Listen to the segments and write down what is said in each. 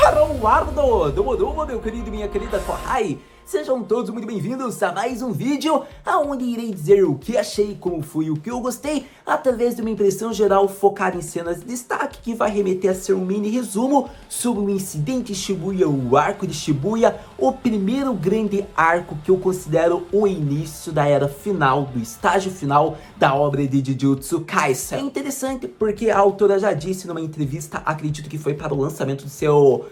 Haruardo, Domodomo, meu querido e minha querida Kohai. Sejam todos muito bem-vindos a mais um vídeo onde irei dizer o que achei, como foi, o que eu gostei, através de uma impressão geral focada em cenas de destaque que vai remeter a ser um mini resumo sobre o incidente Shibuya, o arco de Shibuya, o primeiro grande arco que eu considero o início da era final, do estágio final da obra de Jujutsu Kaisen. É interessante porque a autora já disse numa entrevista, acredito que foi para o lançamento do seu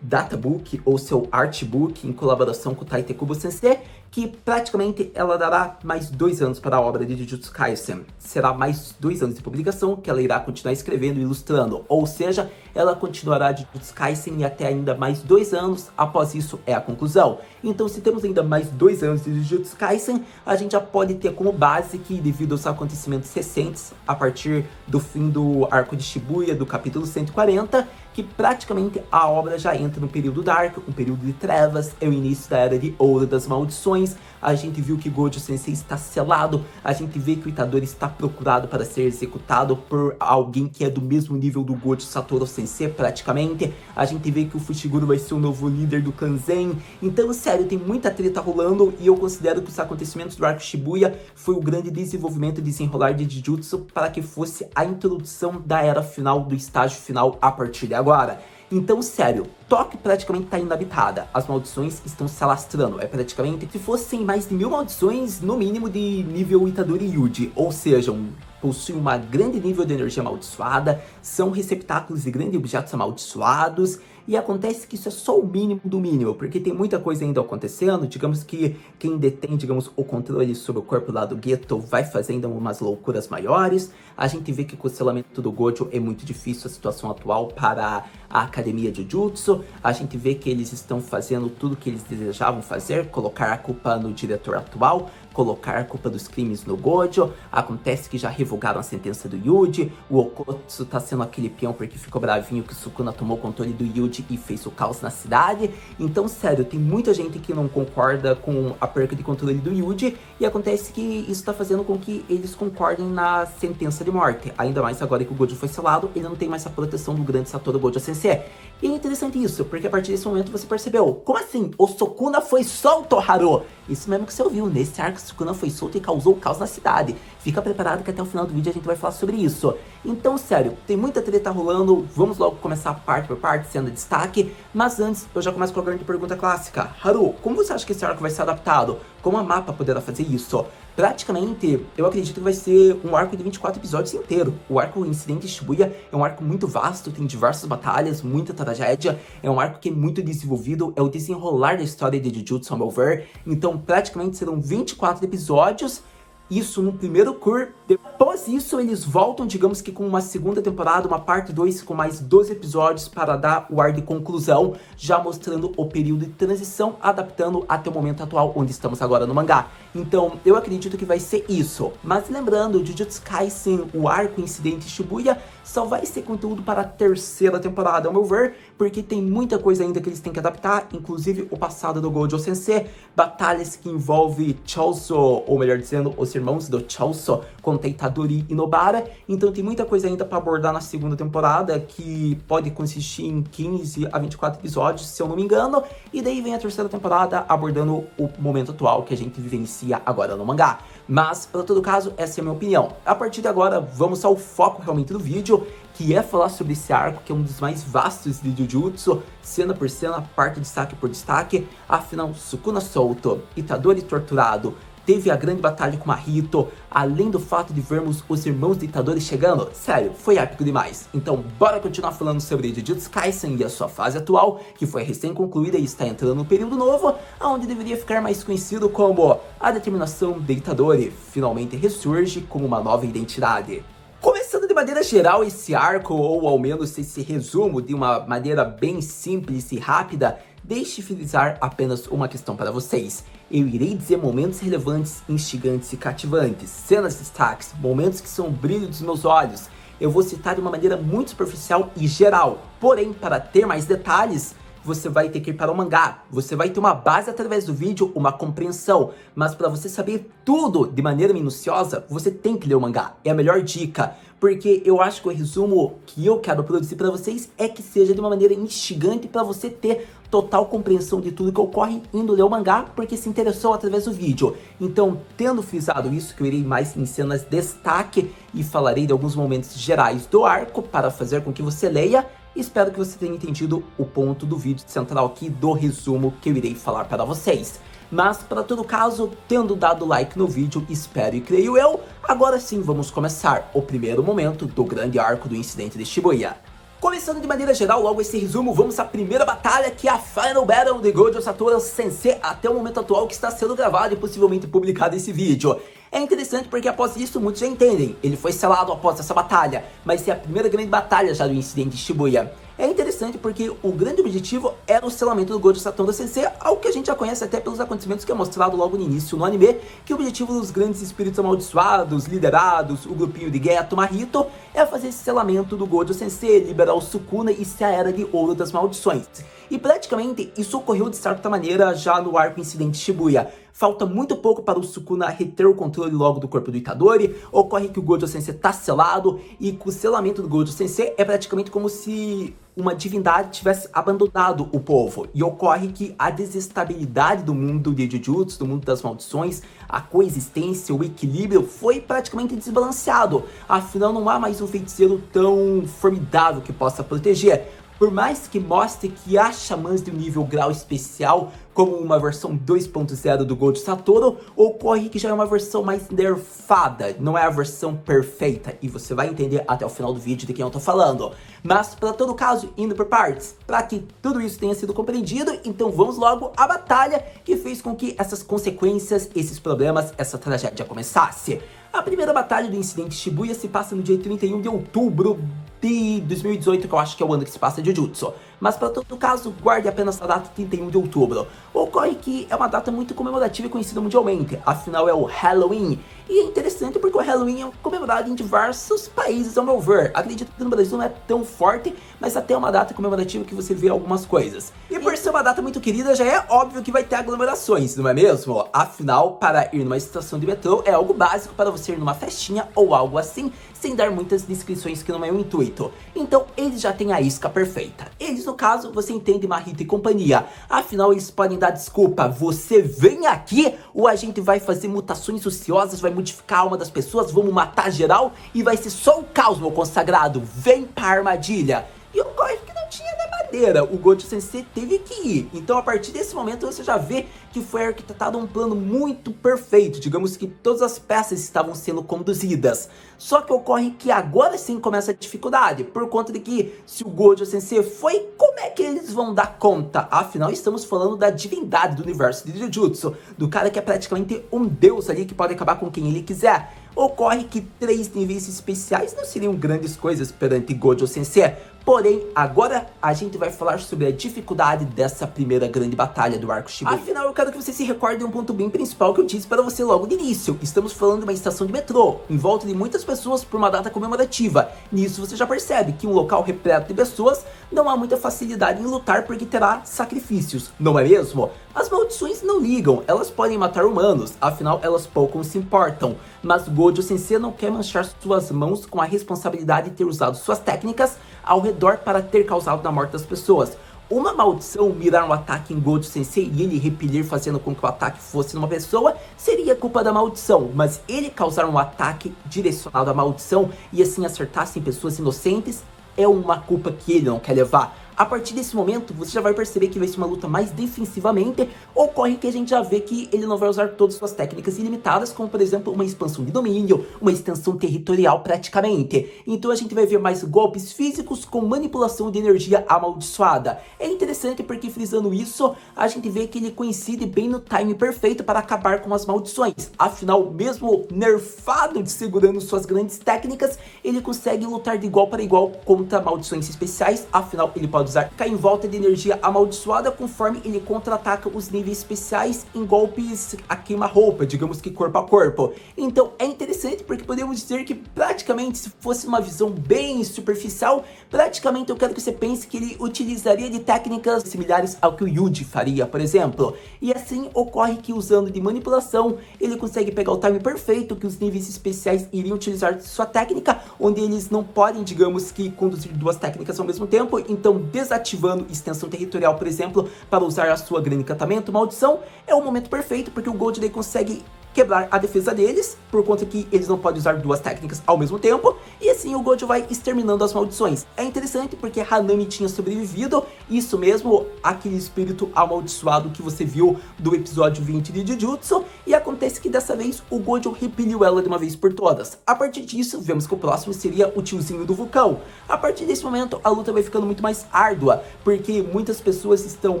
databook ou seu artbook em colaboração com o Tite Kubo Sensei, que praticamente ela dará mais 2 anos para a obra de Jujutsu Kaisen. Será mais 2 anos de publicação que ela irá continuar escrevendo e ilustrando, ou seja, ela continuará Jujutsu Kaisen e até ainda mais 2 anos, após isso é a conclusão. Então, se temos ainda mais 2 anos de Jujutsu Kaisen, a gente já pode ter como base que, devido aos acontecimentos recentes, a partir do fim do arco de Shibuya, do capítulo 140, que praticamente a obra já entra no período Dark, um período de trevas, é o início da Era de Ouro das Maldições. A gente viu que Gojo Sensei está selado, a gente vê que o Itadori está procurado para ser executado por alguém que é do mesmo nível do Gojo Satoru Sensei, praticamente. A gente vê que o Fushiguro vai ser o novo líder do clã Zen. Então, sério, tem muita treta rolando e eu considero que os acontecimentos do arco Shibuya foi o grande desenvolvimento e desenrolar de Jujutsu para que fosse a introdução da era final, do estágio final a partir de agora. Então, sério, Tóquio praticamente está inabitada, as maldições estão se alastrando, é praticamente se fossem mais de 1000 maldições, no mínimo de nível Itadori Yuji, ou seja, possuem uma grande nível de energia amaldiçoada, são receptáculos de grandes objetos amaldiçoados, e acontece que isso é só o mínimo do mínimo, porque tem muita coisa ainda acontecendo. Digamos que quem detém, o controle sobre o corpo lá do Geto vai fazendo umas loucuras maiores. A gente vê que com o selamento do Gojo é muito difícil a situação atual para a Academia de Jujutsu. A gente vê que eles estão fazendo tudo o que eles desejavam fazer, colocar a culpa no diretor atual, colocar a culpa dos crimes no Gojo. Acontece que já revogaram a sentença do Yuji. O Okotsu tá sendo aquele peão porque ficou bravinho que o Sukuna tomou o controle do Yuji e fez o caos na cidade. Então, sério, tem muita gente que não concorda com a perca de controle do Yuji, e acontece que isso tá fazendo com que eles concordem na sentença de morte. Ainda mais agora que o Gojo foi selado, ele não tem mais a proteção do grande Satoru Gojo Sensei. E é interessante isso, porque a partir desse momento você percebeu, como assim? O Sukuna foi solto, Haru! Isso mesmo que você ouviu, nesse arco Sukuna foi solto e causou caos na cidade. Fica preparado que até o final do vídeo a gente vai falar sobre isso. Então, sério, tem muita treta rolando, vamos logo começar parte por parte, sendo destaque. Mas antes, eu já começo com a grande pergunta clássica. Haru, como você acha que esse arco vai ser adaptado? Como a mapa poderá fazer isso? Praticamente, eu acredito que vai ser um arco de 24 episódios inteiro. O arco Incidente Shibuya é um arco muito vasto, tem diversas batalhas, muita tragédia. É um arco que é muito desenvolvido, é o desenrolar da história de Jujutsu, ao meu ver. Então, praticamente serão 24 episódios. Isso no primeiro cour. Depois disso, eles voltam, digamos que com uma segunda temporada, uma parte 2 com mais 12 episódios para dar o ar de conclusão, já mostrando o período de transição, adaptando até o momento atual, onde estamos agora no mangá. Então, eu acredito que vai ser isso. Mas lembrando, Jujutsu Kaisen, o arco Incidente Shibuya, só vai ser conteúdo para a terceira temporada, ao meu ver, porque tem muita coisa ainda que eles têm que adaptar, inclusive o passado do Gojo Sensei, batalhas que envolvem Choso, ou melhor dizendo, os irmãos do Choso, contra Itadori e Nobara. Então tem muita coisa ainda para abordar na segunda temporada, que pode consistir em 15 a 24 episódios, se eu não me engano, e daí vem a terceira temporada abordando o momento atual que a gente vivencia agora no mangá. Mas, para todo caso, essa é a minha opinião. A partir de agora, vamos ao foco realmente do vídeo, que é falar sobre esse arco, que é um dos mais vastos de Jujutsu, cena por cena, parte destaque por destaque. Afinal, Sukuna solto, Itadori torturado, teve a grande batalha com Mahito, além do fato de vermos os irmãos de Itadori chegando. Sério, foi épico demais. Então, bora continuar falando sobre Jujutsu Kaisen e a sua fase atual, que foi recém-concluída e está entrando no período novo, onde deveria ficar mais conhecido como a determinação de Itadori finalmente ressurge como uma nova identidade. Começando de maneira geral esse arco, ou ao menos esse resumo de uma maneira bem simples e rápida, deixe frisar apenas uma questão para vocês. Eu irei dizer momentos relevantes, instigantes e cativantes, cenas destaques, momentos que são o brilho dos meus olhos. Eu vou citar de uma maneira muito superficial e geral, porém, para ter mais detalhes, você vai ter que ir para o mangá. Você vai ter uma base através do vídeo, uma compreensão. Mas para você saber tudo de maneira minuciosa, você tem que ler o mangá. É a melhor dica. Porque eu acho que o resumo que eu quero produzir para vocês é que seja de uma maneira instigante para você ter total compreensão de tudo que ocorre indo ler o mangá, porque se interessou através do vídeo. Então, tendo frisado isso, que eu irei mais em cenas destaque e falarei de alguns momentos gerais do arco para fazer com que você leia, espero que você tenha entendido o ponto do vídeo central aqui do resumo que eu irei falar para vocês. Mas, para todo caso, tendo dado like no vídeo, espero e creio eu, agora sim vamos começar o primeiro momento do grande arco do incidente de Shibuya. Começando de maneira geral logo esse resumo, vamos à primeira batalha, que é a Final Battle de Gojo Satoru Sensei até o momento atual que está sendo gravado e possivelmente publicado esse vídeo. É interessante porque após isso muitos já entendem, ele foi selado após essa batalha, mas é a primeira grande batalha já do incidente de Shibuya. É interessante porque o grande objetivo era o selamento do Gojo Satoru Sensei, algo que a gente já conhece até pelos acontecimentos que é mostrado logo no início no anime, que o objetivo dos grandes espíritos amaldiçoados, liderados, o grupinho de Geto Mahito, é fazer esse selamento do Gojo Sensei, liberar o Sukuna e ser a Era de Ouro das Maldições. E praticamente isso ocorreu de certa maneira já no arco incidente Shibuya. Falta muito pouco para o Sukuna reter o controle logo do corpo do Itadori, ocorre que o Gojo Sensei está selado, e com o selamento do Gojo Sensei é praticamente como se uma divindade tivesse abandonado o povo, e ocorre que a desestabilidade do mundo de Jujutsu, do mundo das maldições, a coexistência, o equilíbrio foi praticamente desbalanceado, afinal não há mais um feiticeiro tão formidável que possa proteger. Por mais que mostre que há xamãs de um nível grau especial, como uma versão 2.0 do Gojo Satoru, ocorre que já é uma versão mais nerfada, não é a versão perfeita, e você vai entender até o final do vídeo de quem eu tô falando. Mas, para todo caso, indo por partes, para que tudo isso tenha sido compreendido, então vamos logo à batalha que fez com que essas consequências, esses problemas, essa tragédia começasse. A primeira batalha do incidente Shibuya se passa no dia 31 de outubro de 2018, que eu acho que é o ano que se passa de Jujutsu. Mas para todo caso, guarde apenas a data 31 de outubro. Ocorre que é uma data muito comemorativa e conhecida mundialmente, afinal é o Halloween. E é interessante porque o Halloween é comemorado em diversos países, ao meu ver. Acredito que no Brasil não é tão forte, mas até é uma data comemorativa que você vê algumas coisas. E por ser uma data muito querida, já é óbvio que vai ter aglomerações, não é mesmo? Afinal, para ir numa estação de metrô é algo básico para você ir numa festinha ou algo assim, sem dar muitas descrições que não é o intuito. Então eles já têm a isca perfeita. Eles, no caso, você entende, Mahito e companhia. Afinal, eles podem dar desculpa. Você vem aqui, ou a gente vai fazer mutações ociosas, vai modificar a alma das pessoas, vamos matar geral e vai ser só o caos, meu consagrado. Vem pra armadilha. E ocorre que não tinha de maneira, o Gojo Sensei teve que ir. Então a partir desse momento você já vê que foi arquitetado um plano muito perfeito. Digamos que todas as peças estavam sendo conduzidas. Só que ocorre que agora sim começa a dificuldade, por conta de que se o Gojo Sensei foi, como é que eles vão dar conta? Afinal estamos falando da divindade do universo de Jujutsu, do cara que é praticamente um deus ali que pode acabar com quem ele quiser. Ocorre que 3 níveis especiais não seriam grandes coisas perante Gojo Sensei. Porém, agora a gente vai falar sobre a dificuldade dessa primeira grande batalha do arco Shibuya. Afinal, eu quero que você se recorde de um ponto bem principal que eu disse para você logo de início. Estamos falando de uma estação de metrô, em volta de muitas pessoas por uma data comemorativa. Nisso você já percebe que um local repleto de pessoas não há muita facilidade em lutar porque terá sacrifícios, não é mesmo? As maldições não ligam, elas podem matar humanos, afinal elas pouco se importam. Mas Gojo Sensei não quer manchar suas mãos com a responsabilidade de ter usado suas técnicas ao redor para ter causado a morte das pessoas. Uma maldição mirar um ataque em Gojo Sensei e ele repelir fazendo com que o ataque fosse numa pessoa seria culpa da maldição, mas ele causar um ataque direcionado à maldição e assim acertasse em pessoas inocentes é uma culpa que ele não quer levar. A partir desse momento, você já vai perceber que vai ser uma luta mais defensivamente. Ocorre que a gente já vê que ele não vai usar todas suas técnicas ilimitadas, como por exemplo uma expansão de domínio, uma extensão territorial praticamente. Então a gente vai ver mais golpes físicos com manipulação de energia amaldiçoada. É interessante porque frisando isso, a gente vê que ele coincide bem no time perfeito para acabar com as maldições. Afinal, mesmo nerfado de segurando suas grandes técnicas, ele consegue lutar de igual para igual contra maldições especiais. Afinal, ele pode pode usar cai em volta de energia amaldiçoada conforme ele contra-ataca os níveis especiais em golpes a queima-roupa, digamos que corpo a corpo. Então é interessante porque podemos dizer que praticamente, se fosse uma visão bem superficial, praticamente eu quero que você pense que ele utilizaria de técnicas similares ao que o Yuji faria, por exemplo. E assim ocorre que usando de manipulação, ele consegue pegar o time perfeito que os níveis especiais iriam utilizar sua técnica, onde eles não podem, digamos que, conduzir duas técnicas ao mesmo tempo, então desativando extensão territorial, por exemplo, para usar a sua grande encantamento, maldição, é o momento perfeito, porque o Gold consegue quebrar a defesa deles, por conta que eles não podem usar duas técnicas ao mesmo tempo, e assim o Gojo vai exterminando as maldições. É interessante porque Hanami tinha sobrevivido, isso mesmo, aquele espírito amaldiçoado que você viu do episódio 20 de Jujutsu, e acontece que dessa vez o Gojo repeliu ela de uma vez por todas. A partir disso, vemos que o próximo seria o tiozinho do vulcão. A partir desse momento, a luta vai ficando muito mais árdua, porque muitas pessoas estão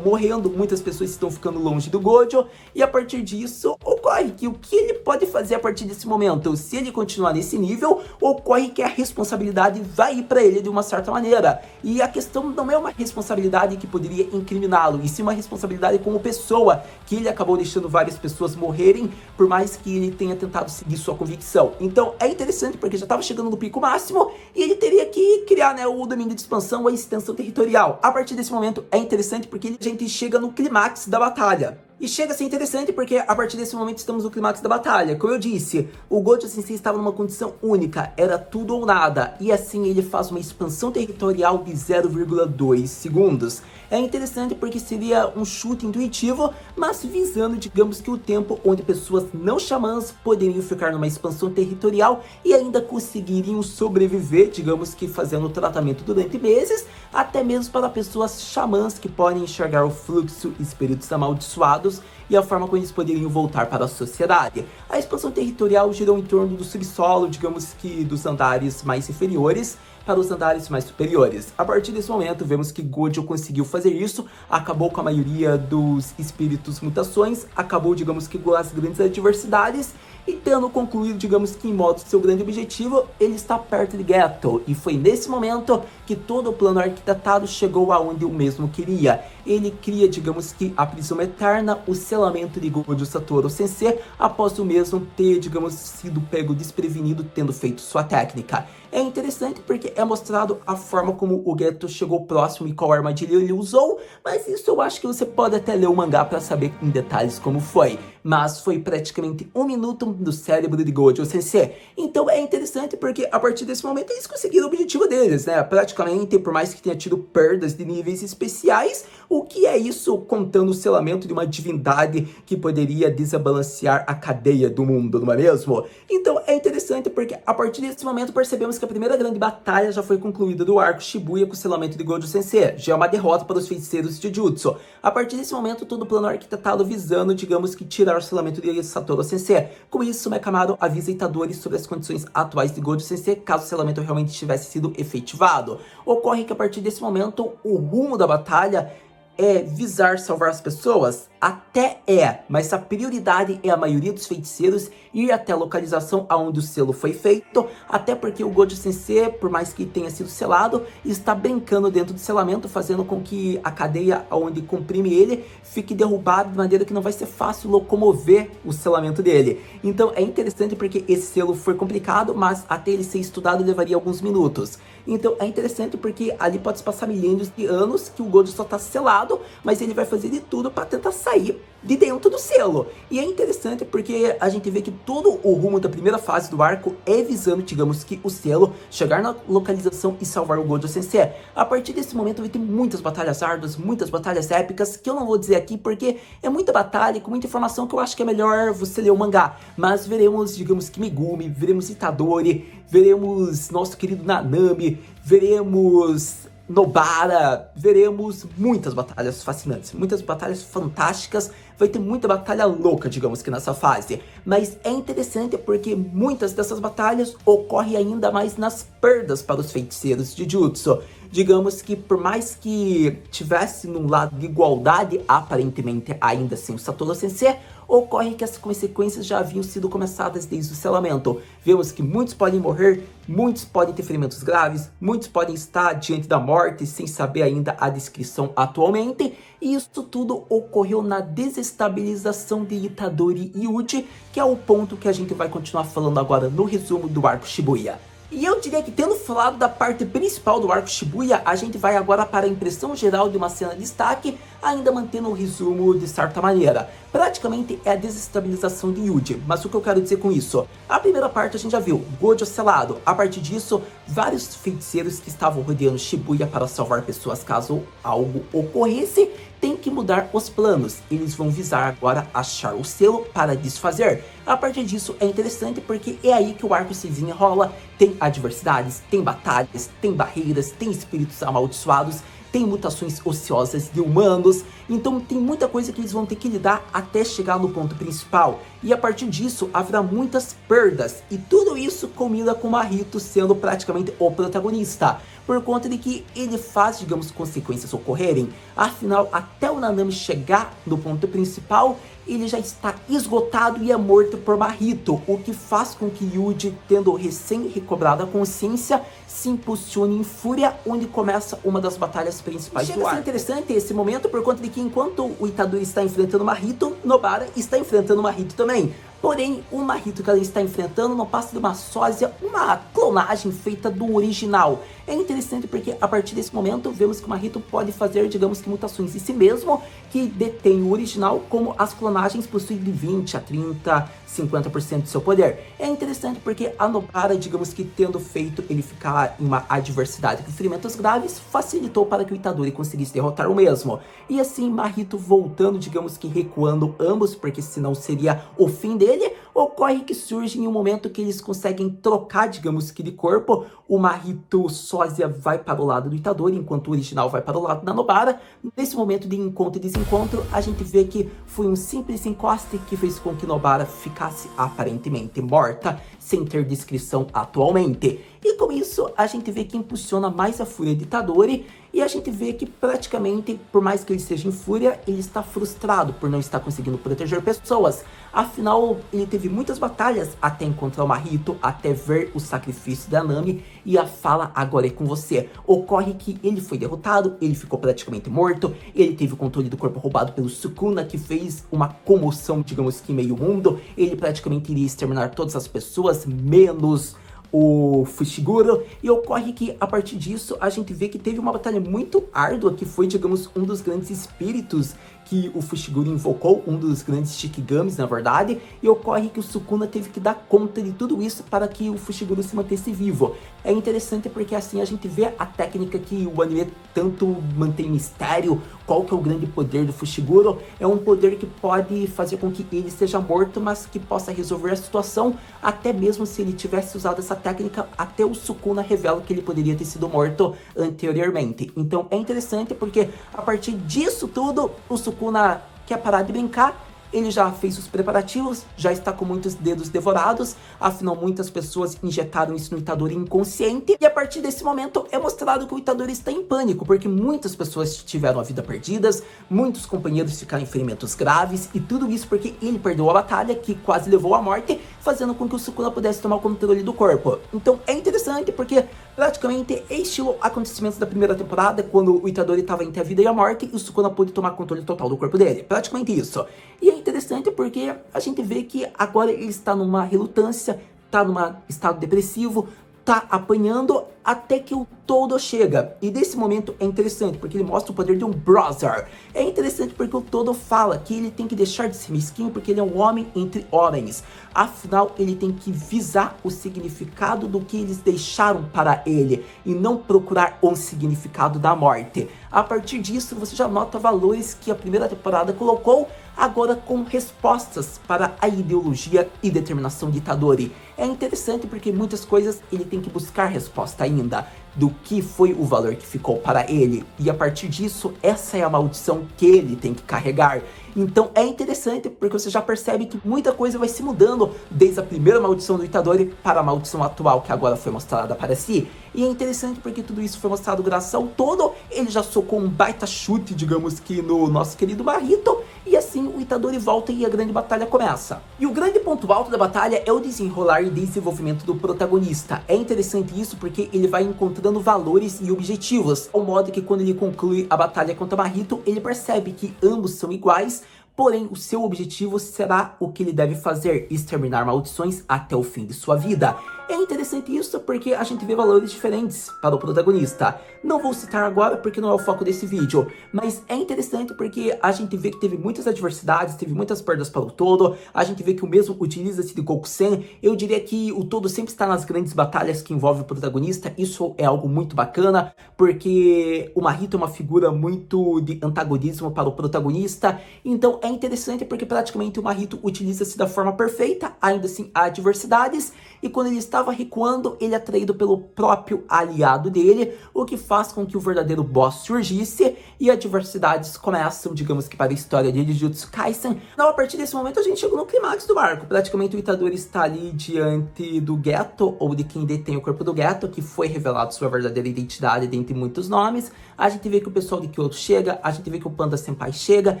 morrendo, muitas pessoas estão ficando longe do Gojo, e a partir disso, ocorre que o que ele pode fazer a partir desse momento? Se ele continuar nesse nível, ocorre que a responsabilidade vai ir para ele de uma certa maneira. E a questão não é uma responsabilidade que poderia incriminá-lo, e sim uma responsabilidade como pessoa, que ele acabou deixando várias pessoas morrerem, por mais que ele tenha tentado seguir sua convicção. Então é interessante porque já estava chegando no pico máximo, e ele teria que criar, né, o domínio de expansão, a extensão territorial. A partir desse momento é interessante porque a gente chega no clímax da batalha. E chega a ser interessante porque a partir desse momento estamos no clímax da batalha. Como eu disse, o Gojo Sensei estava numa condição única, era tudo ou nada. E assim ele faz uma expansão territorial de 0,2 segundos. É interessante porque seria um chute intuitivo, mas visando, digamos que o tempo onde pessoas não xamãs poderiam ficar numa expansão territorial e ainda conseguiriam sobreviver, digamos que fazendo o tratamento durante meses, até mesmo para pessoas xamãs que podem enxergar o fluxo, espíritos amaldiçoados e a forma como eles poderiam voltar para a sociedade. A expansão territorial girou em torno do subsolo, digamos que dos andares mais inferiores, para os andares mais superiores. A partir desse momento, vemos que Gojo conseguiu fazer isso, acabou com a maioria dos espíritos mutações, acabou, digamos que, com as grandes adversidades, e tendo concluído, digamos que em modo seu grande objetivo, ele está perto de Geto. E foi nesse momento que todo o plano arquitetado chegou aonde o mesmo queria. Ele cria, digamos que, a prisão eterna, o selamento de Gojo Satoru Sensei, após o mesmo ter, digamos, sido pego desprevenido tendo feito sua técnica. É interessante porque é mostrado a forma como o Geto chegou próximo e qual armadilha ele usou, mas isso eu acho que você pode até ler o mangá para saber em detalhes como foi. Mas foi praticamente 1 minuto do cérebro de Gojo Sensei. Então é interessante porque a partir desse momento eles conseguiram o objetivo deles, né? Praticamente, por mais que tenha tido perdas de níveis especiais, o que é isso contando o selamento de uma divindade que poderia desbalancear a cadeia do mundo, não é mesmo? Então é interessante porque a partir desse momento percebemos que a primeira grande batalha já foi concluída do arco Shibuya com o selamento de Gojo Sensei. Já é uma derrota para os feiticeiros de Jujutsu. A partir desse momento, todo o plano arquitetado visando, digamos que, tirar o selamento de Satoru Sensei. Com isso, Mekamaru avisa Itadori sobre as condições atuais de Gojo Sensei, caso o selamento realmente tivesse sido efetivado. Ocorre que a partir desse momento, o rumo da batalha é visar salvar as pessoas? Até é, mas a prioridade é a maioria dos feiticeiros ir até a localização aonde o selo foi feito, até porque o Gojo Sensei, por mais que tenha sido selado, está brincando dentro do selamento, fazendo com que a cadeia onde comprime ele fique derrubada de maneira que não vai ser fácil locomover o selamento dele. Então é interessante porque esse selo foi complicado, mas até ele ser estudado levaria alguns minutos. Então é interessante porque ali pode se passar milênios de anos que o Gojo só está selado, mas ele vai fazer de tudo para tentar sair de dentro do selo. E é interessante porque a gente vê que todo o rumo da primeira fase do arco é visando, digamos que, o selo, chegar na localização e salvar o Gojo Sensei. A partir desse momento vai ter muitas batalhas árduas, muitas batalhas épicas, que eu não vou dizer aqui porque é muita batalha e com muita informação que eu acho que é melhor você ler o mangá. Mas veremos, digamos que, Megumi, veremos Itadori, veremos nosso querido Nanami, veremos Nobara, veremos muitas batalhas fascinantes, muitas batalhas fantásticas, vai ter muita batalha louca, digamos que nessa fase. Mas é interessante porque muitas dessas batalhas ocorrem ainda mais nas perdas para os feiticeiros de Jutsu. digamos que por mais que tivesse num lado de igualdade, aparentemente ainda assim o Satoru Sensei, ocorre que as consequências já haviam sido começadas desde o selamento. Vemos que muitos podem morrer, muitos podem ter ferimentos graves, muitos podem estar diante da morte sem saber ainda a descrição atualmente, e isso tudo ocorreu na desestabilização de Itadori Yuji, que é o ponto que a gente vai continuar falando agora no resumo do arco Shibuya. E eu diria que, tendo falado da parte principal do arco Shibuya, a gente vai agora para a impressão geral de uma cena de destaque, ainda mantendo o resumo de certa maneira. Praticamente é a desestabilização de Yuji, mas o que eu quero dizer com isso? A primeira parte a gente já viu, Gojo selado. A partir disso, vários feiticeiros que estavam rodeando Shibuya para salvar pessoas caso algo ocorresse, tem que mudar os planos. Eles vão visar agora achar o selo para desfazer. A partir disso é interessante porque é aí que o arco se desenrola. Tem adversidades, tem batalhas, tem barreiras, tem espíritos amaldiçoados, tem mutações ociosas de humanos, então tem muita coisa que eles vão ter que lidar até chegar no ponto principal, e a partir disso haverá muitas perdas, e tudo isso culmina com Mahito sendo praticamente o protagonista, por conta de que ele faz, digamos, consequências ocorrerem. Afinal, até o Nanami chegar no ponto principal, ele já está esgotado e é morto por Mahito, o que faz com que Yuji, tendo recém recobrado a consciência, se impulsione em fúria, onde começa uma das batalhas principais do arco. Chega a ser interessante esse momento por conta de que enquanto o Itadori está enfrentando Mahito, Nobara está enfrentando Mahito também. Porém, o Mahito que ela está enfrentando não passa de uma sósia, uma clonagem feita do original. É interessante porque a partir desse momento vemos que o Mahito pode fazer, digamos que, mutações em si mesmo, que detém o original, como as clonagens possuem de 20 a 30, 50% do seu poder. É interessante porque a Nobara, digamos que tendo feito ele ficar em uma adversidade com ferimentos graves, facilitou para que o Itadori conseguisse derrotar o mesmo. E assim, Mahito voltando, digamos que recuando ambos, porque senão seria o fim dele. Ocorre que surge em um momento que eles conseguem trocar, digamos que de corpo. O Mahito sósia vai para o lado do Itadori, enquanto o original vai para o lado da Nobara. Nesse momento de encontro e desencontro, a gente vê que foi um simples encoste que fez com que Nobara ficasse aparentemente morta, sem ter descrição atualmente. E com isso, a gente vê que impulsiona mais a fúria de Itadori, e a gente vê que praticamente, por mais que ele esteja em fúria, ele está frustrado por não estar conseguindo proteger pessoas. Afinal, ele teve muitas batalhas até encontrar o Mahito, até ver o sacrifício da Nami, e a fala agora é com você. Ocorre que ele foi derrotado, ele ficou praticamente morto, ele teve o controle do corpo roubado pelo Sukuna, que fez uma comoção, digamos que em meio mundo. Ele praticamente iria exterminar todas as pessoas, menos o Fushiguro, e ocorre que a partir disso a gente vê que teve uma batalha muito árdua, que foi, digamos, um dos grandes espíritos que o Fushiguro invocou, um dos grandes Shikigamis, na verdade, e ocorre que o Sukuna teve que dar conta de tudo isso para que o Fushiguro se mantesse vivo. É interessante porque assim a gente vê a técnica que o anime tanto mantém mistério, qual que é o grande poder do Fushiguro. É um poder que pode fazer com que ele seja morto, mas que possa resolver a situação, até mesmo se ele tivesse usado essa técnica, até o Sukuna revela que ele poderia ter sido morto anteriormente. Então é interessante porque a partir disso tudo, o Sukuna quer parar de brincar. Ele já fez os preparativos, já está com muitos dedos devorados, afinal muitas pessoas injetaram isso no Itadori inconsciente, e a partir desse momento é mostrado que o Itadori está em pânico, porque muitas pessoas tiveram a vida perdidas, muitos companheiros ficaram em ferimentos graves, e tudo isso porque ele perdeu a batalha, que quase levou à morte, fazendo com que o Sukuna pudesse tomar o controle do corpo. Então é interessante porque praticamente é estilo acontecimentos da primeira temporada, quando o Itadori estava entre a vida e a morte, e o Sukuna pôde tomar controle total do corpo dele. Praticamente isso. E é interessante porque a gente vê que agora ele está numa relutância, está num estado depressivo, tá apanhando até que o Todo chega. E desse momento é interessante porque ele mostra o poder de um brother. É interessante porque o Todo fala que ele tem que deixar de ser mesquinho porque ele é um homem entre homens. Afinal, ele tem que visar o significado do que eles deixaram para ele e não procurar um significado da morte. A partir disso, você já nota valores que a primeira temporada colocou, agora com respostas para a ideologia e determinação de Itadori. É interessante porque muitas coisas ele tem que buscar resposta ainda do que foi o valor que ficou para ele, e a partir disso essa é a maldição que ele tem que carregar. Então é interessante porque você já percebe que muita coisa vai se mudando desde a primeira maldição do Itadori para a maldição atual que agora foi mostrada para si. E é interessante porque tudo isso foi mostrado graças ao Todo. Ele já socou um baita chute, digamos que no nosso querido Mahito, e assim o Itadori volta e a grande batalha começa. E o grande ponto alto da batalha é o desenrolar e desenvolvimento do protagonista. É interessante isso porque ele vai encontrando valores e objetivos, ao modo que quando ele conclui a batalha contra Mahito, ele percebe que ambos são iguais, porém o seu objetivo será o que ele deve fazer, exterminar maldições até o fim de sua vida. É interessante isso porque a gente vê valores diferentes para o protagonista. Não vou citar agora porque não é o foco desse vídeo, mas é interessante porque a gente vê que teve muitas adversidades, teve muitas perdas para o Todo, a gente vê que o mesmo utiliza-se de Gokusen. Eu diria que o Todo sempre está nas grandes batalhas que envolvem o protagonista, isso é algo muito bacana, porque o Mahito é uma figura muito de antagonismo para o protagonista, então é interessante porque praticamente o Mahito utiliza-se da forma perfeita, ainda assim há adversidades, e quando ele estava recuando, ele é atraído pelo próprio aliado dele, o que faz com que o verdadeiro boss surgisse e adversidades começam, digamos que para a história de Jujutsu Kaisen. Então, a partir desse momento, a gente chegou no clímax do arco. Praticamente o Itadori está ali diante do Geto, ou de quem detém o corpo do Geto, que foi revelado sua verdadeira identidade dentre muitos nomes. A gente vê que o pessoal de Kyoto chega, a gente vê que o Panda Senpai chega,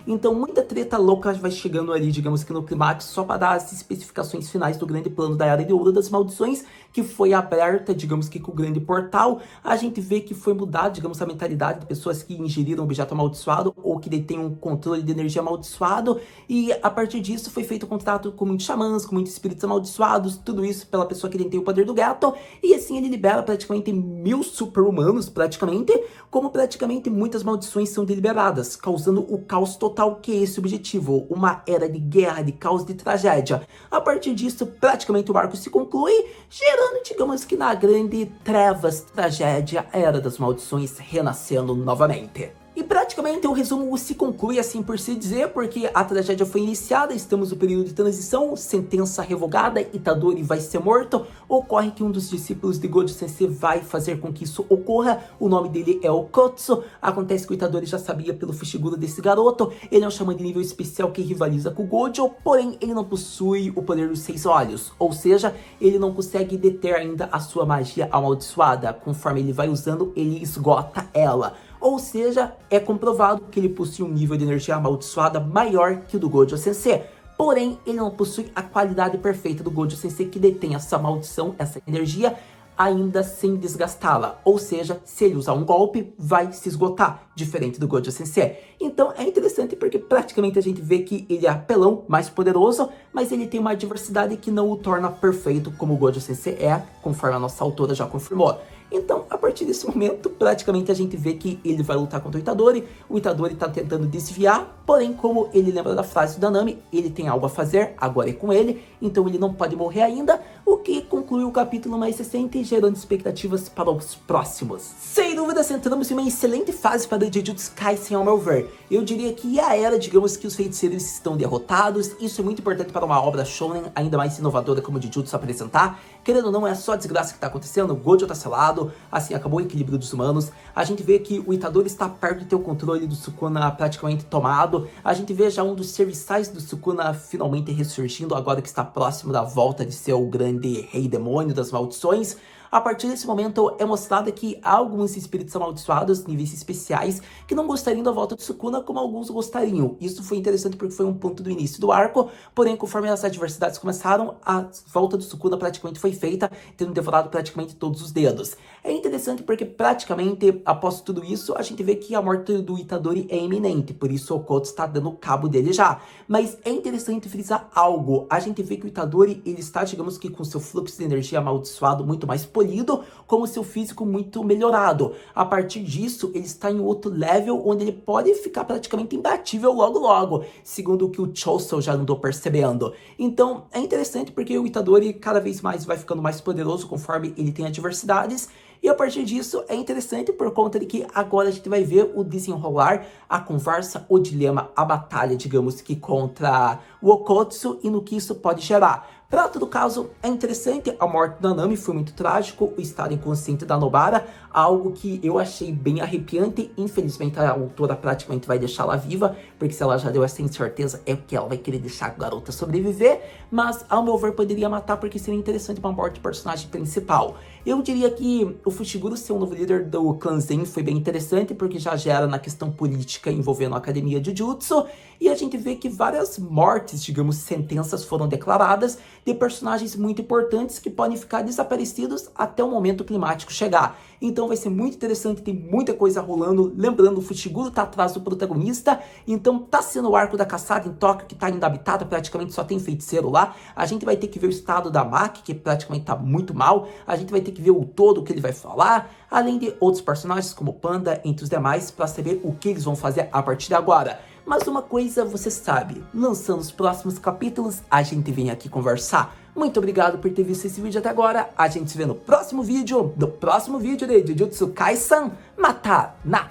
então muita treta louca vai chegando ali, digamos que no clímax, só para dar as especificações finais do grande plano da Era de Ouro das Maldições, que foi aberta, digamos que com o grande portal. A gente vê que foi mudado, digamos, a mentalidade de pessoas que ingeriram objeto amaldiçoado ou que detêm um controle de energia amaldiçoado, e a partir disso foi feito um contrato com muitos xamãs, com muitos espíritos amaldiçoados, tudo isso pela pessoa que detém o poder do Geto, e assim ele libera praticamente 1000 super-humanos, praticamente, como praticamente muitas maldições são deliberadas, causando o caos total, que é esse o objetivo, uma era de guerra, de caos, de tragédia. A partir disso, praticamente o arco se conclui, gerando, digamos que na grande trevas, tragédia, era das maldições renascendo novamente. E praticamente o resumo se conclui assim por se dizer, porque a tragédia foi iniciada, estamos no período de transição, sentença revogada, Itadori vai ser morto, ocorre que um dos discípulos de Gojo Sensei vai fazer com que isso ocorra, o nome dele é Okotsu, acontece que o Itadori já sabia pelo Fushiguro desse garoto, ele é um xamã de nível especial que rivaliza com o Gojo, porém ele não possui o poder dos 6 olhos, ou seja, ele não consegue deter ainda a sua magia amaldiçoada, conforme ele vai usando, ele esgota ela. Ou seja, é comprovado que ele possui um nível de energia amaldiçoada maior que o do Gojo Sensei. Porém, ele não possui a qualidade perfeita do Gojo Sensei, que detém essa maldição, essa energia, ainda sem desgastá-la. Ou seja, se ele usar um golpe, vai se esgotar, diferente do Gojo Sensei. Então é interessante porque praticamente a gente vê que ele é apelão, mais poderoso, mas ele tem uma adversidade que não o torna perfeito como o Gojo Sensei é, conforme a nossa autora já confirmou. Então, a partir desse momento, praticamente a gente vê que ele vai lutar contra o Itadori tá tentando desviar, porém, como ele lembra da frase da Nami, ele tem algo a fazer, agora é com ele, então ele não pode morrer ainda, o que conclui o capítulo mais recente, gerando expectativas para os próximos. Sem dúvidas, entramos em uma excelente fase para Jujutsu Kaisen, ao meu ver. Eu diria que a era, digamos que os feiticeiros estão derrotados, isso é muito importante para uma obra shonen, ainda mais inovadora como Jujutsu apresentar. Querendo ou não, é só a desgraça que tá acontecendo, o Gojo tá selado, assim, acabou o equilíbrio dos humanos. A gente vê que o Itadori está perto de ter o controle do Sukuna praticamente tomado. A gente vê já um dos serviçais do Sukuna finalmente ressurgindo, agora que está próximo da volta de ser o grande rei demônio das maldições. A partir desse momento é mostrado que há alguns espíritos amaldiçoados, níveis especiais, que não gostariam da volta do Sukuna como alguns gostariam. Isso foi interessante porque foi um ponto do início do arco, porém conforme as adversidades começaram, a volta do Sukuna praticamente foi feita, tendo devorado praticamente todos os dedos. É interessante porque praticamente após tudo isso, a gente vê que a morte do Itadori é iminente, por isso o Okotsu está dando cabo dele já. Mas é interessante frisar algo, a gente vê que o Itadori, ele está, digamos que com seu fluxo de energia amaldiçoado muito mais polido, como seu físico muito melhorado. A partir disso, ele está em outro level, onde ele pode ficar praticamente imbatível logo logo, segundo o que o Chousou já andou percebendo. Então, é interessante porque o Itadori cada vez mais vai ficando mais poderoso conforme ele tem adversidades, e a partir disso é interessante por conta de que agora a gente vai ver o desenrolar, a conversa, o dilema, a batalha, digamos que contra o Okotsu e no que isso pode gerar. Pra todo caso, é interessante, a morte da Nami foi muito trágico, o estado inconsciente da Nobara, algo que eu achei bem arrepiante. Infelizmente a autora praticamente vai deixá-la viva, porque se ela já deu essa incerteza é porque ela vai querer deixar a garota sobreviver, mas ao meu ver poderia matar porque seria interessante uma morte do personagem principal. Eu diria que o Fushiguro ser o novo líder do clã Zen foi bem interessante, porque já gera na questão política envolvendo a Academia Jujutsu, e a gente vê que várias mortes, digamos, sentenças foram declaradas de personagens muito importantes que podem ficar desaparecidos até o momento climático chegar. Então vai ser muito interessante, tem muita coisa rolando. Lembrando, o Fushiguro tá atrás do protagonista, então tá sendo o arco da caçada em Tóquio, que tá ainda habitado, praticamente só tem feiticeiro lá. A gente vai ter que ver o estado da Maki, que praticamente tá muito mal. A gente vai ter que ver o todo que ele vai falar, além de outros personagens como Panda, entre os demais, para saber o que eles vão fazer a partir de agora. Mas uma coisa você sabe, lançando os próximos capítulos, a gente vem aqui conversar. Muito obrigado por ter visto esse vídeo até agora. A gente se vê no próximo vídeo, de Jujutsu Kaisen Matana.